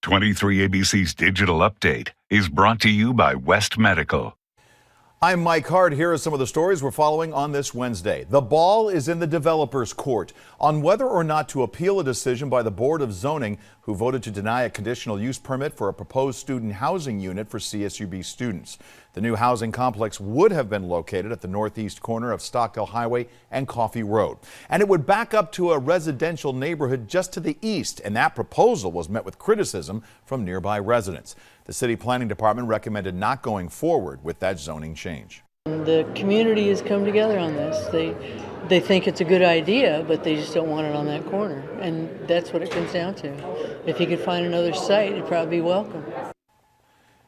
23 ABC's Digital Update is brought to you by West Medical. I'm Mike Hart. Here are some of the stories we're following on this Wednesday. The ball is in the developer's court on whether or not to appeal a decision by the Board of Zoning, who voted to deny a conditional use permit for a proposed student housing unit for CSUB students. The new housing complex would have been located at the northeast corner of Stockdale Highway and Coffee Road, and it would back up to a residential neighborhood just to the east, and that proposal was met with criticism from nearby residents. The city planning department recommended not going forward with that zoning change. The community has come together on this. They think it's a good idea, but they just don't want it on that corner, and that's what it comes down to. If you could find another site, it'd probably be welcome.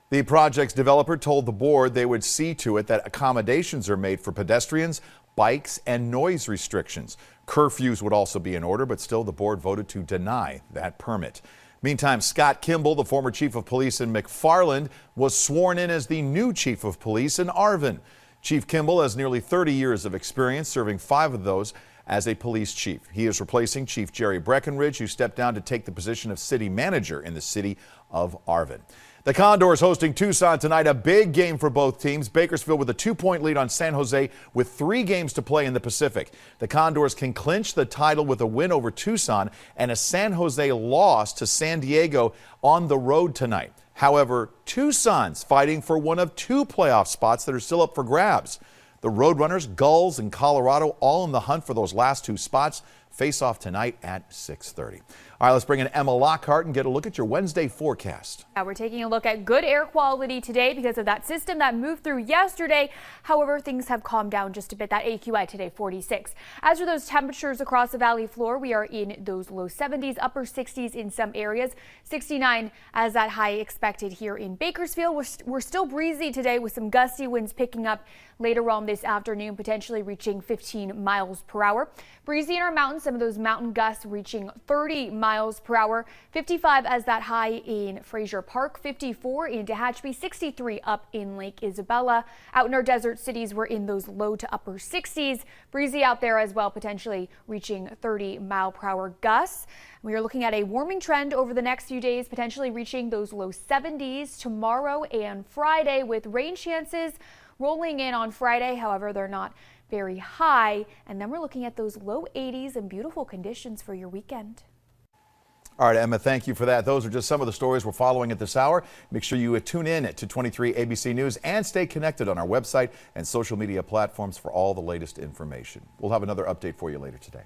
The project's developer told the board they would see to it that accommodations are made for pedestrians, bikes, and noise restrictions. Curfews would also be in order, but still the board voted to deny that permit. Meantime, Scott Kimball, the former chief of police in McFarland, was sworn in as the new chief of police in Arvin. Chief Kimball has nearly 30 years of experience, serving 5 of those as a police chief. He is replacing Chief Jerry Breckenridge, who stepped down to take the position of city manager in the city of Arvin. The Condors hosting Tucson tonight, a big game for both teams. Bakersfield with a 2-point lead on San Jose with 3 games to play in the Pacific. The Condors can clinch the title with a win over Tucson and a San Jose loss to San Diego on the road tonight. However, Tucson's fighting for one of 2 playoff spots that are still up for grabs. The Roadrunners, Gulls, and Colorado all in the hunt for those last 2 spots. Face off tonight at 6:30. All right, let's bring in Emma Lockhart and get a look at your Wednesday forecast. Now we're taking a look at good air quality today because of that system that moved through yesterday. However, things have calmed down just a bit. That AQI today, 46. As for those temperatures across the valley floor, we are in those low 70s, upper 60s in some areas. 69 as that high expected here in Bakersfield. We're still breezy today with some gusty winds picking up later on this afternoon, potentially reaching 15 miles per hour. Breezy in our mountains, some of those mountain gusts reaching 30 miles per hour. 55 as that high in Fraser Park, 54 in Tehachapi, 63 up in Lake Isabella. Out in our desert cities, we're in those low to upper 60s. Breezy out there as well, potentially reaching 30 mile per hour gusts. We are looking at a warming trend over the next few days, potentially reaching those low 70s tomorrow and Friday, with rain chances rolling in on Friday. However, they're not very high. And then we're looking at those low 80s and beautiful conditions for your weekend. All right, Emma, thank you for that. Those are just some of the stories we're following at this hour. Make sure you tune in to 23 ABC News and stay connected on our website and social media platforms for all the latest information. We'll have another update for you later today.